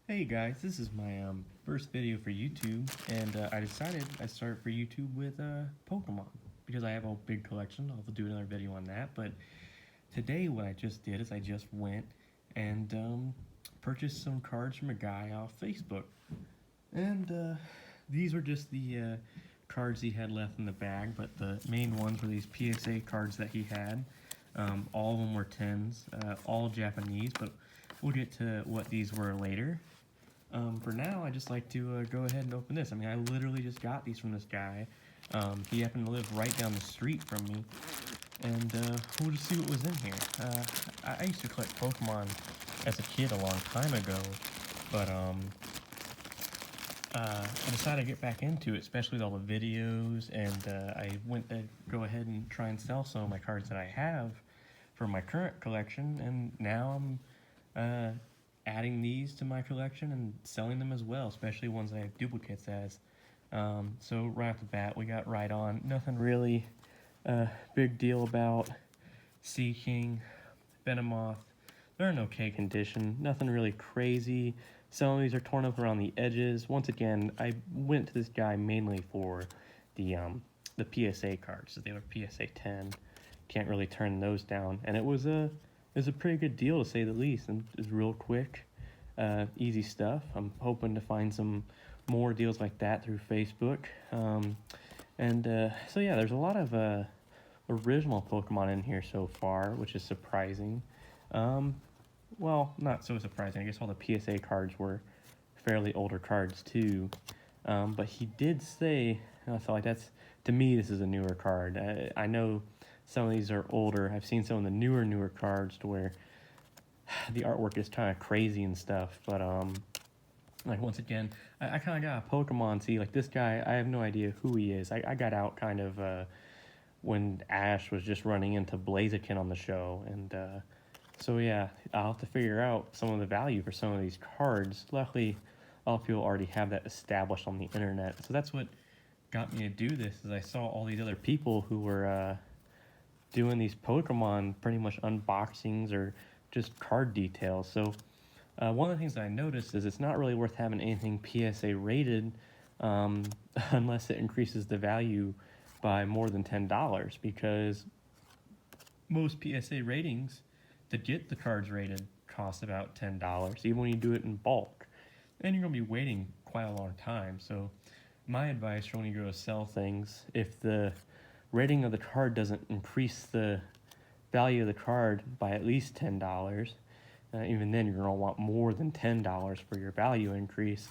Hey guys, this is my first video for YouTube, and I decided I'd start for YouTube with Pokemon because I have a big collection. I'll do another video on that. But today, what I just did is I just went and purchased some cards from a guy off Facebook, and these were just the cards he had left in the bag. But the main ones were these PSA cards that he had. All of them were 10s, all Japanese, but we'll get to what these were later. For now, I just like to go ahead and open this. I mean, I literally just got these from this guy. He happened to live right down the street from me, and we'll just see what was in here. I used to collect Pokemon as a kid a long time ago, but I decided to get back into it, especially with all the videos, and I went to go ahead and try and sell some of my cards that I have for my current collection, and now I'm adding these to my collection and selling them as well, especially ones I have duplicates as. So right off the bat, we got right on. Nothing really big deal about Seeking, Venomoth. They're in okay condition. Nothing really crazy. Some of these are torn up around the edges. Once again, I went to this guy mainly for the PSA cards. They were PSA 10. Can't really turn those down, and it was a pretty good deal to say the least, and it was real quick, easy stuff. I'm hoping to find some more deals like that through Facebook. So yeah, there's a lot of original Pokemon in here so far, which is surprising. Well, not so surprising. I guess all the PSA cards were fairly older cards too. But he did say, I feel like to me, this is a newer card. I know some of these are older. I've seen some of the newer cards to where the artwork is kind of crazy and stuff. But like once again, I kind of got a Pokemon. See, like this guy, I have no idea who he is. I got out kind of when Ash was just running into Blaziken on the show, and so yeah, I'll have to figure out some of the value for some of these cards. Luckily, a lot of people already have that established on the internet. So that's what got me to do this. Is I saw all these other people who were doing these Pokemon pretty much unboxings or just card details. So one of the things that I noticed is it's not really worth having anything PSA rated unless it increases the value by more than $10, because most PSA ratings to get the cards rated cost about $10, even when you do it in bulk. And you're going to be waiting quite a long time. So my advice for when you go to sell things, if the rating of the card doesn't increase the value of the card by at least $10, even then you're going to want more than $10 for your value increase.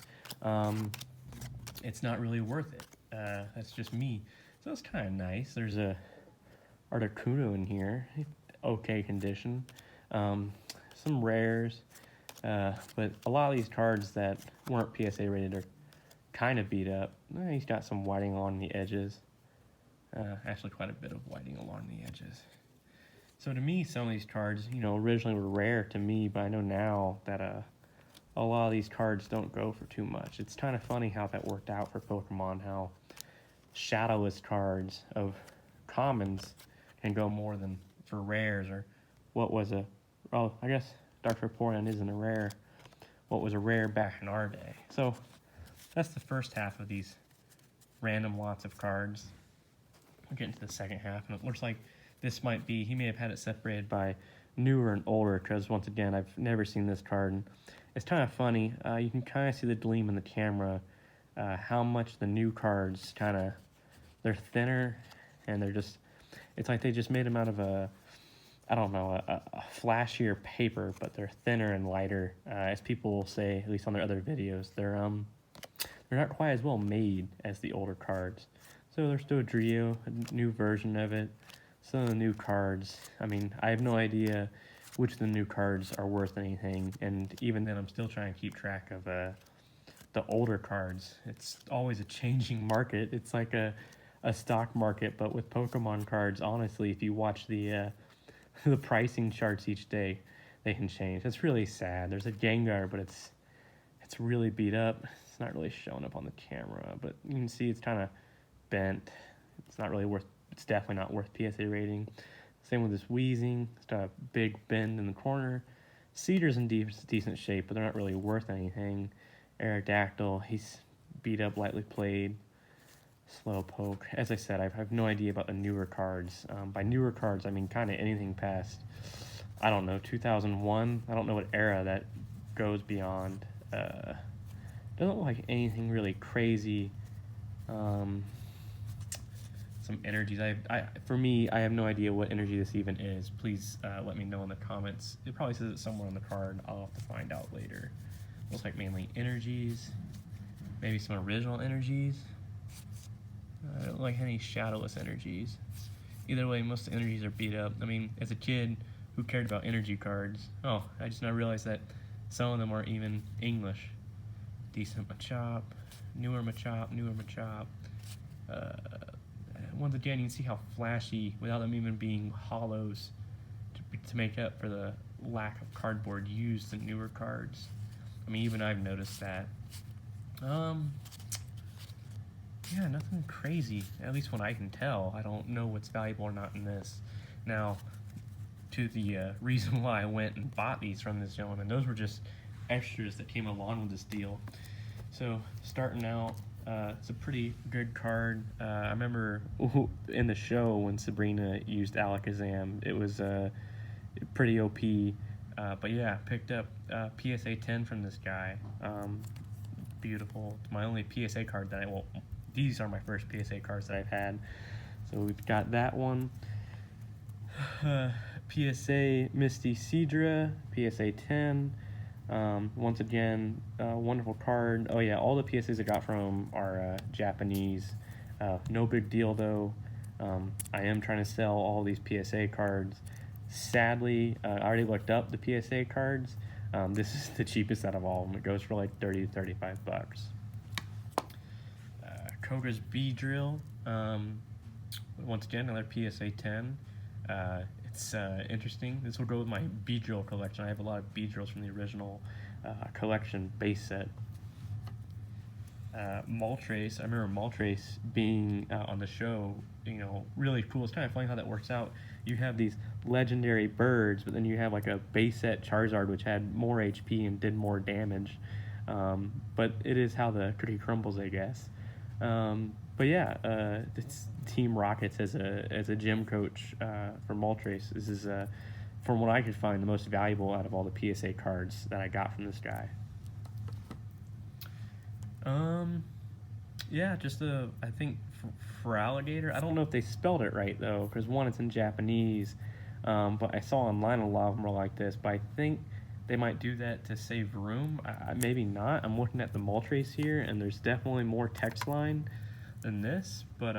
It's not really worth it. That's just me. So it's kind of nice. There's a Articuno in here, okay condition. Some rares, but a lot of these cards that weren't PSA rated are kind of beat up. He's got some whiting along the edges. Actually quite a bit of whiting along the edges. So to me, some of these cards, originally were rare to me, but I know now that a lot of these cards don't go for too much. It's kind of funny how that worked out for Pokemon, how shadowless cards of commons can go more than for rares, or I guess Dark Vaporeon isn't a rare. What was a rare back in our day. So that's the first half of these random lots of cards. We're getting to the second half, and it looks like he may have had it separated by newer and older, because once again, I've never seen this card, and it's kind of funny. You can kind of see the gleam in the camera, how much the new cards they're thinner, and it's like they just made them out of a flashier paper, but they're thinner and lighter, as people will say, at least on their other videos. They're not quite as well made as the older cards. So there's still a Drio, a new version of it. Some of the new cards, I mean, I have no idea which of the new cards are worth anything, and even then I'm still trying to keep track of the older cards. It's always a changing market. It's like a stock market, but with Pokemon cards, honestly, if you watch the the pricing charts each day, they can change. It's really sad. There's a Gengar, but it's really beat up. It's not really showing up on the camera, but you can see it's kind of bent. It's definitely not worth PSA rating. Same with this Weezing. It's got a big bend in the corner. Cedar's in decent shape, but they're not really worth anything. Aerodactyl, he's beat up, lightly played. Slowpoke. As I said, I have no idea about the newer cards. By newer cards, I mean kind of anything past, I don't know, 2001. I don't know what era that goes beyond. Doesn't look like anything really crazy. Some energies. For me, I have no idea what energy this even is. Please let me know in the comments. It probably says it somewhere on the card. I'll have to find out later. Looks like mainly energies. Maybe some original energies. I don't like any shadowless energies. Either way, most energies are beat up. I mean, as a kid, who cared about energy cards? Oh, I just now realized that some of them aren't even English. Decent Machop, newer Machop, newer Machop. Once again, you can see how flashy, without them even being hollows, to make up for the lack of cardboard used in newer cards. I mean, even I've noticed that. Yeah, nothing crazy, at least when I can tell. I don't know what's valuable or not in this. Now, to the reason why I went and bought these from this gentleman, those were just extras that came along with this deal. So, starting out, it's a pretty good card. I remember in the show when Sabrina used Alakazam, it was pretty OP. But yeah, picked up PSA 10 from this guy. Beautiful. It's my only PSA card that these are my first PSA cards that I've had. So we've got that one. PSA Misty Seadra, PSA 10. Once again, wonderful card. Oh yeah, all the PSAs I got from are Japanese. No big deal though. I am trying to sell all these PSA cards. Sadly, I already looked up the PSA cards. This is the cheapest out of all of them. It goes for like 30 to 35 bucks. Koga's Beedrill. Once again, another PSA 10. It's interesting. This will go with my Beedrill collection. I have a lot of Beedrills from the original collection base set. Moltres. I remember Moltres being on the show, really cool. It's kind of funny how that works out. You have these legendary birds, but then you have like a base set Charizard which had more HP and did more damage. But it is how the cookie crumbles, I guess. But yeah, it's Team Rockets as a gym coach for Moltres. This is, from what I could find, the most valuable out of all the PSA cards that I got from this guy. Yeah, just I think for alligator. I don't know if they spelled it right though, because one, it's in Japanese, but I saw online a lot of them were like this. But I think they might do that to save room. Maybe not. I'm looking at the Moltres here, and there's definitely more text line than this, but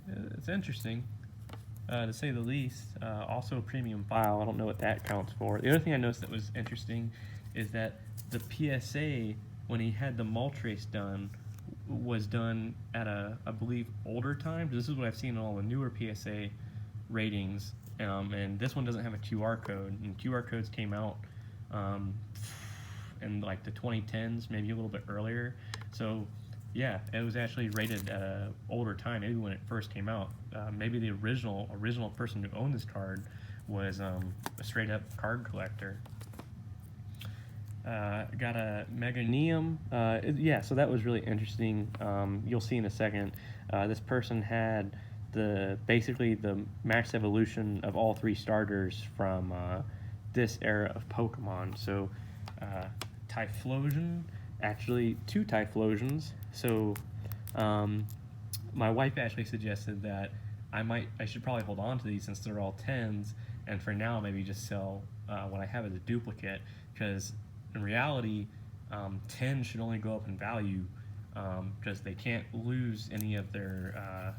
it's interesting to say the least. Also a premium file. I don't know what that counts for. The other thing I noticed that was interesting is that the PSA, when he had the Moltres done, was done at I believe, older times. This is what I've seen in all the newer PSA ratings, and this one doesn't have a QR code, and QR codes came out in like the 2010s, maybe a little bit earlier. So yeah, it was actually rated at an older time, maybe when it first came out. Maybe the original person who owned this card was a straight up card collector. Got a Meganium. Yeah, so that was really interesting. You'll see in a second. This person had basically the max evolution of all three starters from this era of Pokemon. So Typhlosion, actually two Typhlosions. So my wife actually suggested that I should probably hold on to these since they're all 10s, and for now maybe just sell what I have as a duplicate, because in reality 10 should only go up in value because they can't lose any of their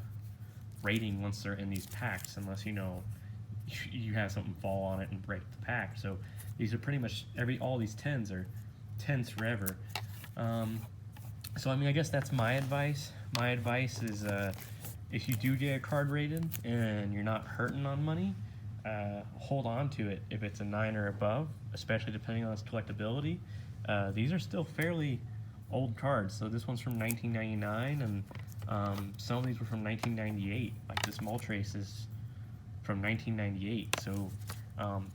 rating once they're in these packs, unless you have something fall on it and break the pack. So these are pretty much all these 10s are 10s forever. So I mean, I guess that's my advice. My advice is if you do get a card rated and you're not hurting on money, hold on to it if it's a 9 or above, especially depending on its collectability. These are still fairly old cards. So this one's from 1999, and some of these were from 1998. Like this Moltres is from 1998. So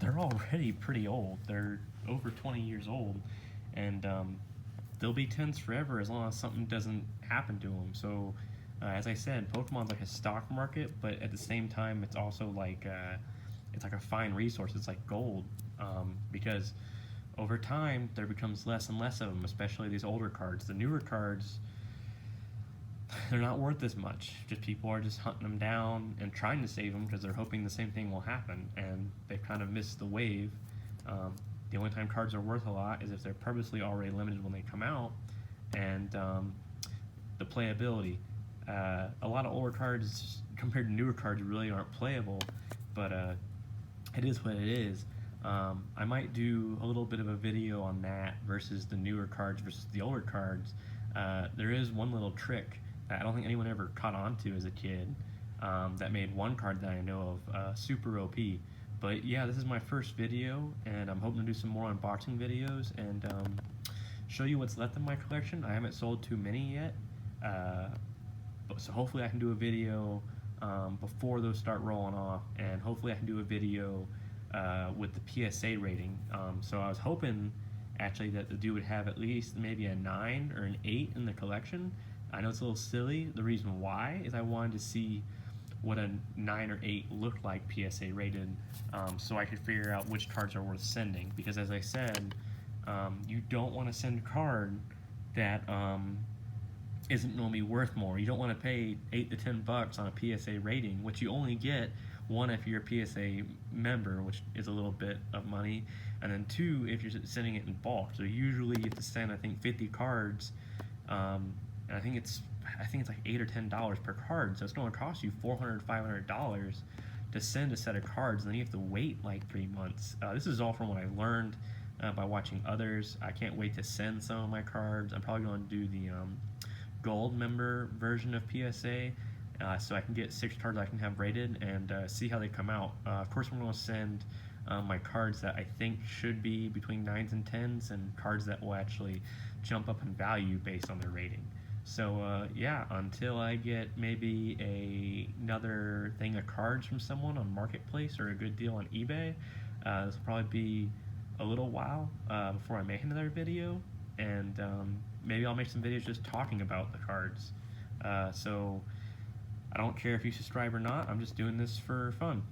they're already pretty old. They're over 20 years old, and they'll be 10s forever as long as something doesn't happen to them. So, as I said, Pokemon's like a stock market, but at the same time, it's like a fine resource. It's like gold, because over time there becomes less and less of them, especially these older cards. The newer cards, they're not worth as much. Just people are just hunting them down and trying to save them because they're hoping the same thing will happen, and they've kind of missed the wave. The only time cards are worth a lot is if they're purposely already limited when they come out, and the playability. A lot of older cards compared to newer cards really aren't playable, but it is what it is. I might do a little bit of a video on that versus the newer cards versus the older cards. There is one little trick that I don't think anyone ever caught on to as a kid, that made one card that I know of super OP. But yeah, this is my first video, and I'm hoping to do some more unboxing videos and show you what's left in my collection. I haven't sold too many yet, so hopefully I can do a video before those start rolling off, and hopefully I can do a video with the PSA rating. So I was hoping actually that the dude would have at least maybe a 9 or an 8 in the collection. I know it's a little silly. The reason why is I wanted to see what a 9 or 8 looked like PSA rated, so I could figure out which cards are worth sending. Because as I said, you don't want to send a card that isn't going to be worth more. You don't want to pay $8 to $10 on a PSA rating, which you only get, one, if you're a PSA member, which is a little bit of money, and then two, if you're sending it in bulk. So usually you have to send, I think, 50 cards, and I think it's like $8 or $10 per card. So it's going to cost you $400, $500 to send a set of cards, and then you have to wait like 3 months. This is all from what I learned by watching others. I can't wait to send some of my cards. I'm probably going to do the gold member version of PSA, so I can get 6 cards I can have rated and see how they come out. Of course, I'm going to send my cards that I think should be between 9s and 10s, and cards that will actually jump up in value based on their rating. So yeah, until I get maybe another thing of cards from someone on Marketplace or a good deal on eBay, this will probably be a little while before I make another video, and maybe I'll make some videos just talking about the cards. So I don't care if you subscribe or not, I'm just doing this for fun.